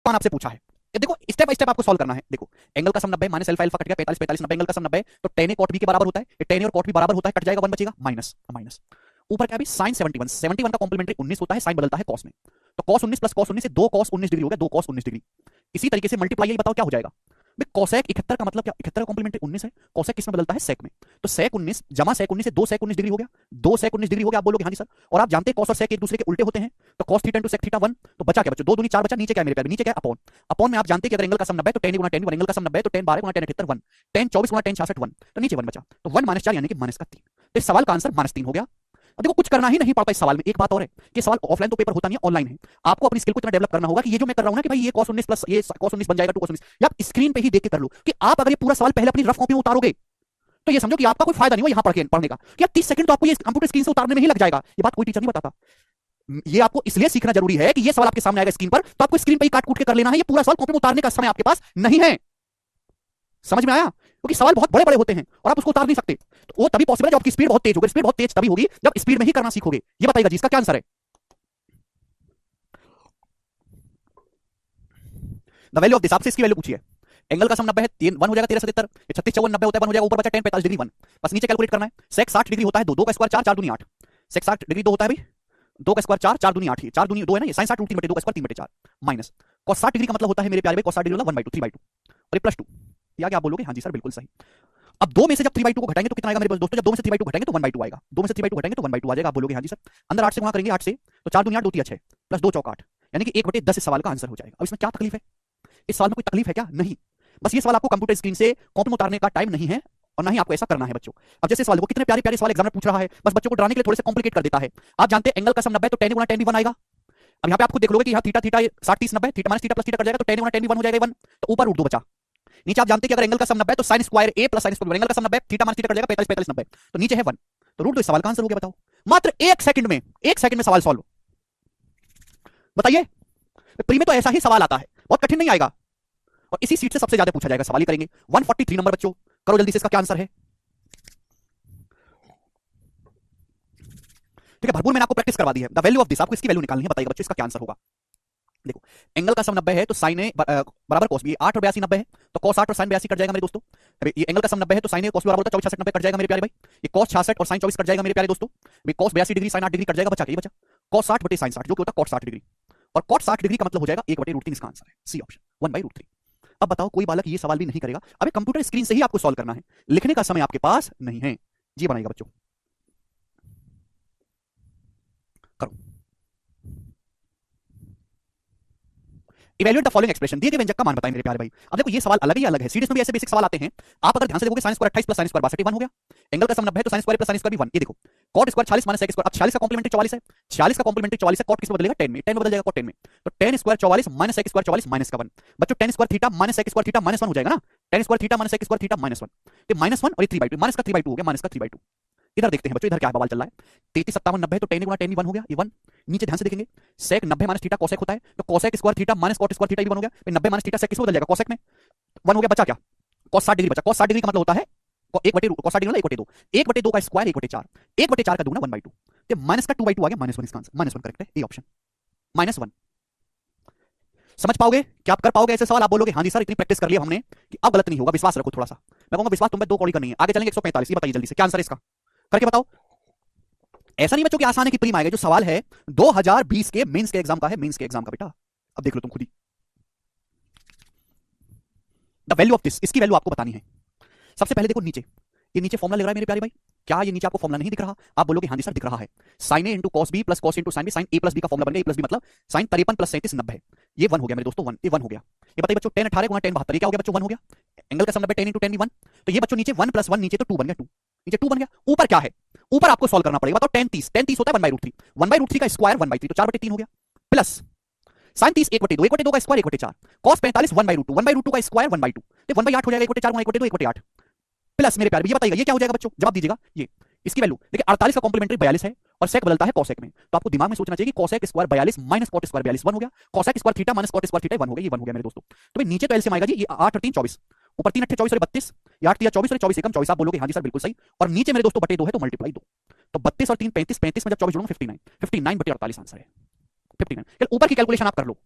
कौन आपसे पूछा है? ये देखो स्टेप बाय स्टेप आपको सॉल्व करना है। देखो एंगल का सम 90 माइनस अल्फा अल्फा कट गया 45 45 90 एंगल का सम 90 तो tan a cot b के बराबर होता है। ये tan a और cot b बराबर होता है, कट जाएगा 1 बचेगा माइनस माइनस ऊपर क्या भी sin 71 71 का कॉम्प्लीमेंट्री 19 होता है, साइन बदलता है cos में। तो cos 19 प्लस cos 19 से 2 cos 19 डिग्री हो गया, 2 cos 19 डिग्री। इसी तरीके से मल्टीप्लाई, ये बताओ क्या हो जाएगा भाई? cosec 71 का मतलब क्या? 71 का कॉम्प्लीमेंट्री 19 है, cosec किस में बदलता है? sec में। तो sec 19 जमा sec 19 से 2 sec 19 डिग्री हो गया, 2 sec 19 डिग्री हो गया। आप बोलोगे हाँ जी सर, और आप जानते हैं cos और sec एक दूसरे के उल्टे होते हैं, तो cos theta into sec theta 1। तो बचा क्या बच्चों? 2 दूनी 4 बचा, नीचे क्या है मेरे प्यारे? नीचे क्या है? अपॉन। अपॉन में आप जानते हैं कि अगर एंगल का सम 90 है तो tan गुना tan 1, एंगल का सम 90 है तो tan 12 गुना tan 78 1, tan 24 गुना tan 66 1, तो नीचे 1 बचा, तो 1 -4 यानी कि माइनस का 3। तो इस सवाल का आंसर -3 हो गया। अब देखो कुछ करना ही नहीं पड़ता इस सवाल में। एक बात और है कि सवाल ऑफलाइन तो पेपर होता नहीं है, ऑनलाइन है। आपको अपनी स्किल को इतना डेवलप करना होगा कि ये जो मैं कर रहा हूं ना कि भाई ये cos 19 प्लस ये cos 19 बन जाएगा 2 cos 19, या आप स्क्रीन पे ही देख के कर लो कि आप अगर ये पूरा सवाल पहले अपनी रफ कॉपी में उतारोगे तो ये समझो कि आपका कोई फायदा नहीं हो यहां पढ़ने का, कि 30 सेकंड तो आपको ये कंप्यूटर स्क्रीन से उतारने में ही लग जाएगा। ये बात कोई टीचर नहीं बताता। ये आपको इसलिए सीखना जरूरी है कि ये सवाल आपके सामने आएगा स्क्रीन पर, तो आपको स्क्रीन पे ही काट कूट के कर लेना है। ये पूरा सवाल कॉपी में उतारने का समय आपके पास नहीं है। समझ में आया? क्योंकि सवाल बहुत बड़े बड़े होते हैं और आप उसको उतार नहीं सकते। तो वो तभी पॉसिबल है जब आपकी स्पीड बहुत तेज होगी। स्पीड बहुत तेज तभी होगी जब स्पीड में ही करना सीखोगे। ये बताइएगा जी इसका क्या आंसर है? द वैल्यू ऑफ दिस, आपसे इसकी वैल्यू पूछिए। एंगल का सम 90 है, 3 1 हो जाएगा 1377, 36 54 90 होता है 1 हो जाएगा, ऊपर बचा tan 45 डिग्री 1। बस नीचे कैलकुलेट करना है। sec 60 डिग्री होता है 2 2 का स्क्वायर 4 4 दूनी 8। sec 60 डिग्री 2 होता है भाई, 2 का स्क्वायर 4 4 दूनी 8, 4 दूनी 2 है ना, ये sin 60 √3 बटे 2 का स्क्वायर 3 बटे 4 माइनस cos 60 डिग्री का मतलब होता है मेरे प्यारे भाई cos 60 डिग्री वाला 1/2 3/2 और ये प्लस 2। या क्या आप बोलोगे हाँ जी सर बिल्कुल सही। अब 2 में से जब 3/2 को घटाएंगे तो कितना आएगा मेरे पास दोस्तों? जब 2 में से 3/2 घटाएंगे तो 1/2 आएगा, 2 में से 3/2 घटाएंगे तो 1/2 आ जाएगा। आप बोलोगे हाँ जी सर। अंदर 8 से गुणा करेंगे 8 से, तो 4 दूनी 8 2 3 6 प्लस 2 चौक 8, यानी कि 1/10 इस सवाल का आंसर हो जाएगा। अब इसमें क्या तकलीफ है? इस सवाल में कोई तकलीफ है क्या? नहीं। बस ये सवाल आपको कंप्यूटर स्क्रीन से कॉपी में उतारने का टाइम नहीं है और ना ही आपको ऐसा करना है बच्चों। अब जैसे सवाल देखो, कितने प्यारे प्यारे सवाल एग्जामिनर पूछ रहा है, बस बच्चों को डराने के लिए थोड़े से कॉम्प्लिकेट कर देता है। आप जानते हैं एंगल का सम 90 है तो tan गुना tan भी 1 आएगा। अब यहाँ पे आप खुद देख लोगे कि यहाँ theta theta 60 30 90, theta minus theta plus theta कर जाएगा तो tan गुना tan भी 1 हो जाएगा 1, तो ऊपर √2 बचा। नीचे आप जानते हैं कि अगर एंगल का सम 90 है तो sin square a plus sin square, angle का सम 90 थीटा माइनस थीटा कर जाएगा 45 45 90, तो नीचे है 1, तो √2 इस सवाल का आंसर हो गया। बताओ मात्र 1 सेकंड में, 1 सेकंड में सवाल सॉल्व। बताइए, प्री में तो ऐसा ही सवाल आता है, बहुत कठिन नहीं आएगा और इसी सीट से सबसे ज्यादा पूछा जाएगा सवाल ही करेंगे। 143 नंबर बच्चों, करो जल्दी से, इसका क्या आंसर है? ठीक है, भरपूर मैंने आपको प्रैक्टिस करवा दी है। द वैल्यू ऑफ दिस, आपको इसकी वैल्यू निकालनी है। बताइएगा बच्चों इसका क्या आंसर होगा? देखो एंगल का सम 90 है तो sin a बराबर cos b, 8 और 82 90 है तो cos 8 और sin 82 कट जाएगा मेरे दोस्तों। अरे ये एंगल का सम 90 है तो sin a cos b बराबर होता है 64 90 कट जाएगा मेरे प्यारे भाई। ये cos 66 और sin 24 कट जाएगा मेरे प्यारे दोस्तों। ये cos 82 degree sin 8 degree cut जाएगा, बचा के बचा cos 60 बटे sin 60 जो कि होता है cot 60 डिग्री, और cot 60 डिग्री का मतलब हो जाएगा 1/√3। इसका आंसर है सी ऑप्शन 1/√3। अब बताओ कोई बालक ये सवाल भी नहीं करेगा? अबे कंप्यूटर स्क्रीन से ही आपको सॉल्व करना है, लिखने का समय आपके पास नहीं है। जी बनाइएगा बच्चों, करो। इवैल्यूएट द फॉलोइंग एक्सप्रेशन, दिए गए व्यंजक का मान बताएं मेरे प्यारे भाई। अब देखो ये सवाल अलग ही अलग है, सीरीज में भी ऐसे बेसिक सवाल आते हैं। आप अगर ध्यान से देखोगे sin square 28 plus sin square 62 1 हो गया। एंगल का सम 90 है तो sin square plus sin square भी 1। ये देखो cot square 40 minus sec square, अब 40 का कॉम्प्लीमेंट्री 44 है, 40 का कॉम्प्लीमेंट्री 44 है, cot किस में बदलेगा? 10 में, 10 में बदल जाएगा cot 10 में, तो tan square 44 minus sec square 44 minus का 1। बच्चों tan square theta minus sec square theta minus 1 हो जाएगा ना, tan square theta minus sec square theta minus 1, तो माइनस 1 और ये 3/2 माइनस का 3/2 हो गया, माइनस का 3/2। इधर देखते हैं बच्चों, इधर क्या बवाल चल रहा है? 33 57 90 तो tan गुना tan भी 1 हो गया, ये 1। नीचे ध्यान से देखेंगे sec 90 माइनस थीटा cosec होता है, तो cosec square theta minus cot square theta भी 1 हो गया। 90 माइनस थीटा sec किस में बदल जाएगा? cosec में, 1 हो गया, बचा क्या? cos 60 डिग्री बचा। cos 60 डिग्री का मतलब होता है 1/2, cos 60 डिग्री 1/2, 1/2 का स्क्वायर 1/4, 1/4 का दूना 1/2, तो माइनस का 2/2 आ गया, -1 इसका आंसर, -1 करेक्ट है, ए ऑप्शन -1। समझ पाओगे? क्या आप कर पाओगे ऐसे सवाल? आप बोलोगे हाँ जी सर इतनी प्रैक्टिस कर लिया हमने कि अब गलत नहीं होगा, विश्वास रखो थोड़ा सा। मैं कहूंगा विश्वास तुम पे 2 कौड़ी करनी है, आगे चलेंगे 145। ये बताइए जल्दी से क्या आंसर है इसका, करके बताओ। ऐसा नहीं बच्चों कि आसान है कि प्रीम आएगा, जो सवाल है 2020 के मेंस के एग्जाम का है, मेंस के एग्जाम का बेटा। अब देख लो तुम खुद ही। द वैल्यू ऑफ दिस, इसकी वैल्यू आपको बतानी है। सबसे पहले देखो नीचे, ये नीचे फॉर्मुला लग रहा है मेरे प्यारे भाई। क्या ये नीचे आपको फॉर्मुला नहीं दिख रहा? आप बोलोगे हाँ जी सर दिख रहा है, sin a into cos b plus cos into sin b, sin a plus b का फॉर्मुला बन गया। a प्लस b मतलब sin 53 प्लस 37 90 है, ये 1 हो गया मेरे दोस्तों, 1, ये 1 हो गया। ये बताइए बच्चों tan 18 गुना tan 72, ये क्या हो गया बच्चों? 1 हो गया। एंगल का सम 90 tan इंटू tan भी 1, तो ये बच्चों नीचे 1 प्लस 1, नीचे तो 2 बन गया, 2 नीचे 2 बन गया। ऊपर क्या है? ऊपर आपको सॉल्व करना पड़ेगा। बताओ tan 30, tan 30 होता है 1/√3, 1/√3 का स्क्वायर 1/3, तो 4/3 हो गया, प्लस sin 30 1/2, 1/2 का स्क्वायर 1/4, cos 45 1/√2, 1/√2 का स्क्वायर 1/2, तो 1/8 हो जाएगा, 1/4 गुना 1/2 1/8 प्लस मेरे प्यारे ये बताइएगा ये क्या हो जाएगा बच्चों? जवाब दीजिएगा। ये इसकी वैल्यू देखिए 48 का कॉम्प्लीमेंट्री 42 है और sec बदलता है cosec में, तो आपको दिमाग में सोचना चाहिए कि cosec square 42 minus cot square 42 1 हो गया, cosec square theta minus cot square theta 1 हो गया, ये 1 हो गया मेरे दोस्तों। तो भाई नीचे तो एलसीएम आएगा जी, ये 8 और 3 24, ऊपर 3 8 24 और 32, ये 8 3 24 और 24 एकम 24। आप बोलोगे हाँ जी सर बिल्कुल सही, और नीचे मेरे दोस्तों बटे 2 है तो मल्टीप्लाई 2, तो 32 और 3 35, 35 में जब 24 जोड़ूंगा 59, 59 बटे 48 आंसर है 59। ऊपर की कैलकुलेशन आप कर लो।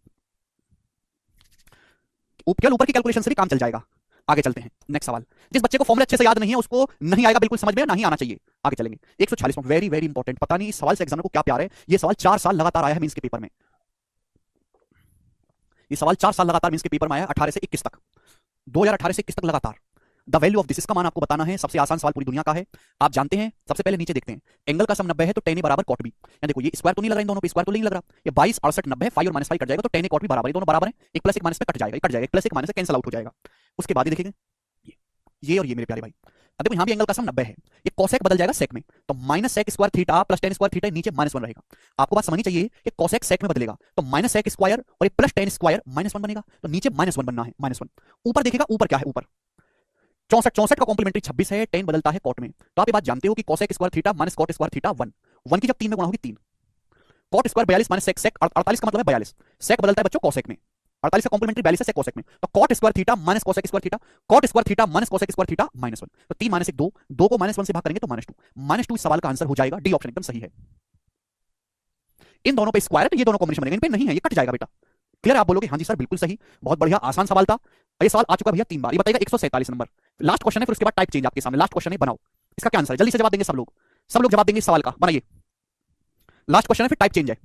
केवल ऊपर की कैलकुलेशन से भी काम चल जाएगा। आगे चलते हैं, नेक्स्ट सवाल। जिस बच्चे को फॉर्मूला अच्छे से याद नहीं है उसको नहीं आएगा बिल्कुल समझ में, ना ही आना चाहिए। आगे चलेंगे 140, वेरी वेरी इंपॉर्टेंट। पता नहीं इस सवाल से एग्जाम को क्या प्यार है, ये सवाल 4 साल लगातार आया है मींस के पेपर में। ये सवाल 4 साल लगातार मींस के पेपर में आया, 18 से 21 तक, 2018 से 21 तक लगातार। द वैल्यू ऑफ दिस, इसका मान आपको बताना है। सबसे आसान सवाल पूरी दुनिया का है, आप जानते हैं। सबसे पहले नीचे देखते हैं, एंगल का सम 90 है तो tan a बराबर cot b। या देखो ये स्क्वायर तो नहीं लग रहा, इन दोनों पे स्क्वायर तो नहीं लग रहा। ये 22 68 90 है, 5 और -5 कट जाएगा तो tan a cot b बराबर, ये दोनों बराबर है। एक प्लस एक माइनस में कट जाएगा, कट जाएगा, एक प्लस एक माइनस से कैंसिल आउट हो जाएगा। उसके बाद ही देखेंगे ये और ये मेरे प्यारे भाई। अब देखो यहां भी एंगल का सम 90 है, ये कोसेक बदल जाएगा सेक में, तो minus sec square theta plus tan square theta, नीचे -1 रहेगा। आपको बात समझनी चाहिए कि कोसेक सेक में बदलेगा तो माइनस सेक स्क्वायर और ये प्लस टेन स्क्वायर -1 बनेगा, तो नीचे -1 बनना है, -1। ऊपर देखिएगा, ऊपर क्या है, ऊपर 64 का कॉम्प्लीमेंट्री 26 है, 10 बदलता है कॉट में। तो आप ये बात जानते हो कि cosec square theta minus cot square theta 1 की जब 3 में गुणा होगी 3, कॉट स्क्वायर 42 माइनस सेक, 48 का मतलब है 42, सेक बदलता है बच्चों कोसेक में, 48 का कॉम्प्लीमेंट्री 42 है, सेक कोसेक में, तो cot square theta minus cosec square theta, cot square theta minus cosec square theta -1। तो 3 -1 2, 2 को -1 से भाग करेंगे तो -2, -2 इस सवाल का आंसर हो जाएगा। डी ऑप्शन एकदम सही है। इन दोनों पे स्क्वायर है तो ये दोनों कॉम्बिनेशन बनेगा, इन पे नहीं है, ये कट जाएगा बेटा। क्लियर है? आप बोलोगे हाँ जी सर बिल्कुल सही, बहुत बढ़िया, आसान सवाल था। ये सवाल आ चुका भैया 3 बार। ये बताइएगा 147 नंबर, लास्ट क्वेश्चन है, फिर उसके बाद टाइप चेंज आपके सामने। लास्ट क्वेश्चन है, बनाओ इसका क्या आंसर है, जल्दी से जवाब देंगे सब लोग, सब लोग जवाब देंगे इस सवाल का, बनाइए। लास्ट क्वेश्चन है, फिर टाइप चेंज है।